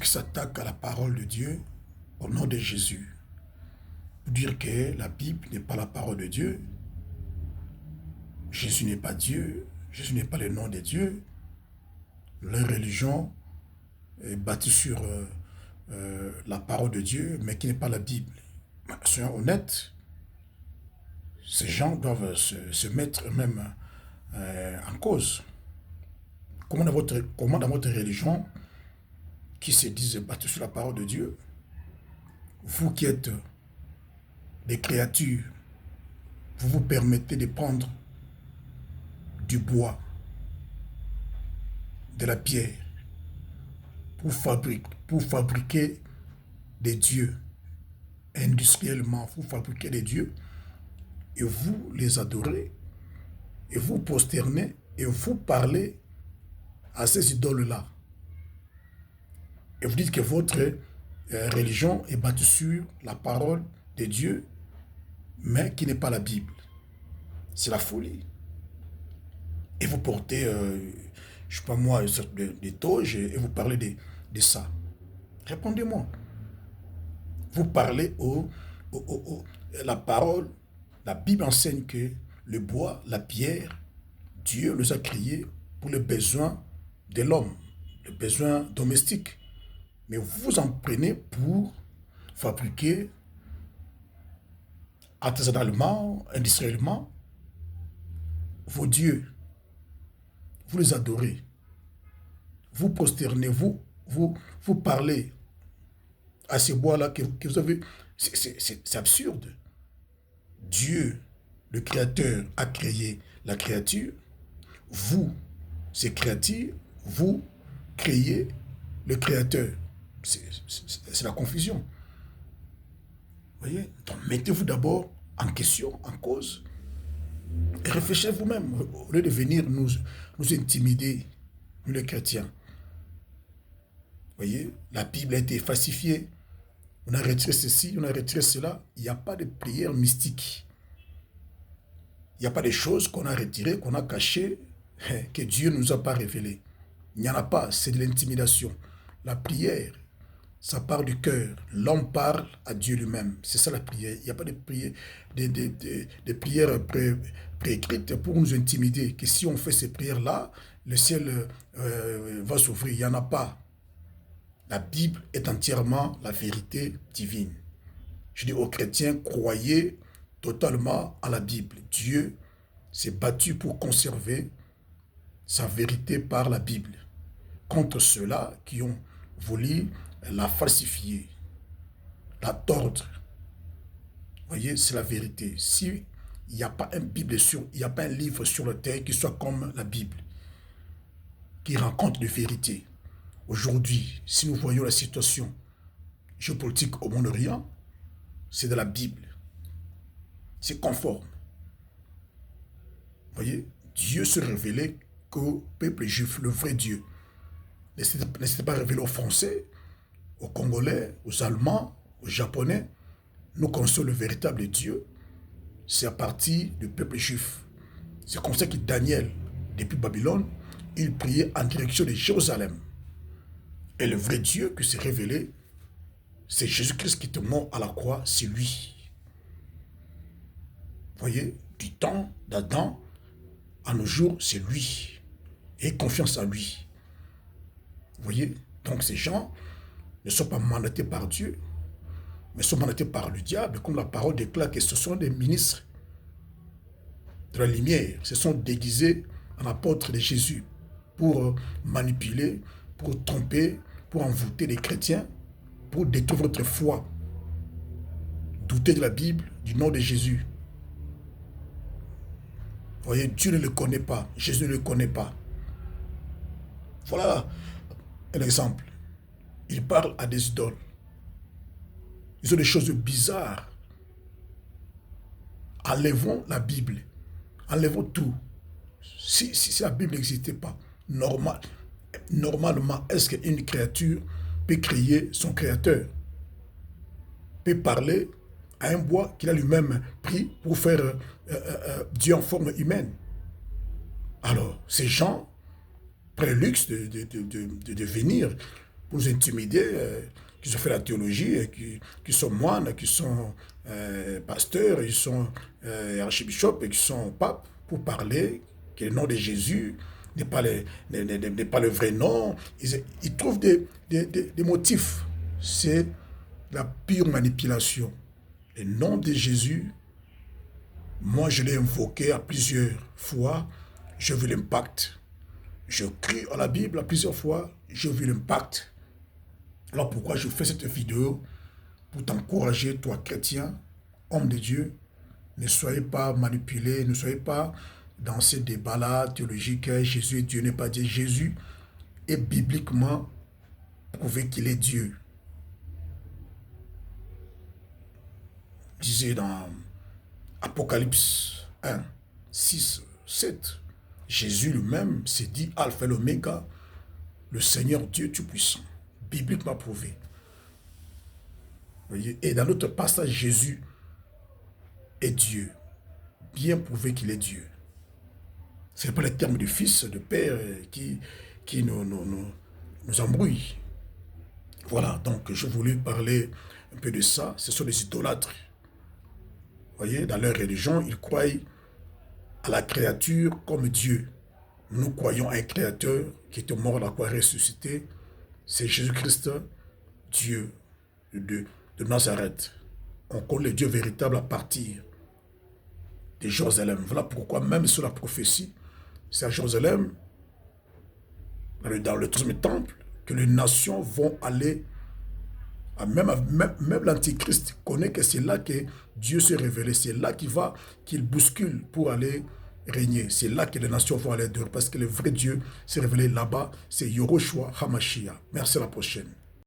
qui s'attaquent à la parole de Dieu au nom de Jésus. Pour dire que la Bible n'est pas la parole de Dieu, Jésus n'est pas Dieu, Jésus n'est pas le nom de Dieu. Leur religion est bâtie sur la parole de Dieu, mais qui n'est pas la Bible. Soyons honnêtes, ces gens doivent se mettre eux-mêmes en cause. Comment dans votre religion, qui se disent bâtie sur la parole de Dieu, vous qui êtes des créatures, vous vous permettez de prendre du bois, de la pierre, pour fabriquer des dieux. Industriellement, vous fabriquez des dieux et vous les adorez et vous prosternez et vous parlez à ces idoles-là. Et vous dites que votre religion est bâtie sur la parole de Dieu, mais qui n'est pas la Bible. C'est la folie. Et vous portez, je ne sais pas moi, une sorte de toge et vous parlez de ça. Répondez-moi. Vous parlez la parole, la Bible enseigne que le bois, la pierre, Dieu les a créés pour les besoins de l'homme, les besoins domestiques. Mais vous en prenez pour fabriquer artisanalement, industriellement, vos dieux. Vous les adorez. Vous prosternez, vous parlez à ces bois-là que vous avez. C'est absurde. Dieu, le Créateur, a créé la créature. Vous, ces créatures, vous créez le Créateur. C'est la confusion. Vous voyez? Donc mettez-vous d'abord en question, en cause, et réfléchissez vous-même, au lieu de venir nous intimider, nous les chrétiens. Vous voyez? La Bible a été falsifiée. On a retiré ceci, on a retiré cela. Il n'y a pas de prière mystique. Il n'y a pas de choses qu'on a retirées, qu'on a cachées, que Dieu ne nous a pas révélées. Il n'y en a pas, c'est de l'intimidation. La prière, ça part du cœur. L'homme parle à Dieu lui-même. C'est ça la prière. Il n'y a pas de prière, de prières préécrites pour nous intimider. Que si on fait ces prières-là, le ciel va s'ouvrir. Il n'y en a pas. La Bible est entièrement la vérité divine. Je dis aux chrétiens, croyez totalement à la Bible. Dieu s'est battu pour conserver sa vérité par la Bible. Contre ceux-là qui ont voulu la falsifier, la tordre. Vous voyez, c'est la vérité. Si il n'y a pas il n'y a pas un livre sur la terre qui soit comme la Bible, qui rencontre de vérité. Aujourd'hui, si nous voyons la situation géopolitique au Moyen-Orient, c'est de la Bible. C'est conforme. Vous voyez, Dieu se révélait qu'au peuple juif, le vrai Dieu. Ne s'était pas révélé aux Français, aux Congolais, aux Allemands, aux Japonais. Nous connaissons le véritable Dieu. C'est à partir du peuple juif. C'est comme ça que Daniel, depuis Babylone, il priait en direction de Jérusalem. Et le vrai Dieu qui s'est révélé, c'est Jésus-Christ qui est mort à la croix, c'est lui. Vous voyez, du temps d'Adam à nos jours, c'est lui. Et confiance en lui. Vous voyez, donc ces gens ne sont pas mandatés par Dieu, mais sont mandatés par le diable, comme la parole déclare que ce sont des ministres de la lumière, se sont déguisés en apôtres de Jésus pour manipuler, pour tromper, pour envoûter les chrétiens, pour détruire votre foi. Douter de la Bible, du nom de Jésus. Vous voyez, Dieu ne le connaît pas, Jésus ne le connaît pas. Voilà un exemple. Il parle à des idoles. Ils ont des choses bizarres. Enlevons la Bible. Enlevons tout. Si la Bible n'existait pas, normalement, est-ce qu'une créature peut créer son créateur? Peut parler à un bois qu'il a lui-même pris pour faire Dieu en forme humaine? Alors, ces gens prennent le luxe de venir pour nous intimider, qui ont fait la théologie, qui sont moines, qui sont pasteurs, ils sont archibishops et qui sont papes, pour parler que le nom de Jésus n'est pas, n'est pas le vrai nom. Ils trouvent des motifs. C'est la pure manipulation. Le nom de Jésus, moi je l'ai invoqué à plusieurs fois, je veux l'impact. Je crie à la Bible à plusieurs fois, je veux l'impact. Alors pourquoi je fais cette vidéo? Pour t'encourager, toi chrétien, homme de Dieu, ne soyez pas manipulés, ne soyez pas dans ces débats-là théologiques. Jésus est Dieu, n'est pas Dieu. Jésus est bibliquement prouvé qu'il est Dieu. Disait dans Apocalypse 1, 6, 7, Jésus lui-même s'est dit Alpha et l'Oméga, le Seigneur Dieu Tout-Puissant, bibliquement prouvé. Voyez? Et dans notre passage, Jésus est Dieu, bien prouvé qu'il est Dieu. Ce n'est pas les termes de fils, de père qui nous embrouillent. Voilà, donc je voulais parler un peu de ça. Ce sont des idolâtres. Vous voyez, dans leur religion, ils croient à la créature comme Dieu. Nous croyons à un créateur qui était mort à la croix ressuscité. C'est Jésus-Christ, Dieu de Nazareth. On connaît le Dieu véritable à partir de Jérusalem. Voilà pourquoi même sur la prophétie, c'est à Jérusalem, dans le troisième temple, que les nations vont aller. Même l'Antichrist connaît que c'est là que Dieu s'est révélé. C'est là qu'il bouscule pour aller régner. C'est là que les nations vont aller dehors. Parce que le vrai Dieu s'est révélé là-bas. C'est Yahushua HaMashiach. Merci, à la prochaine.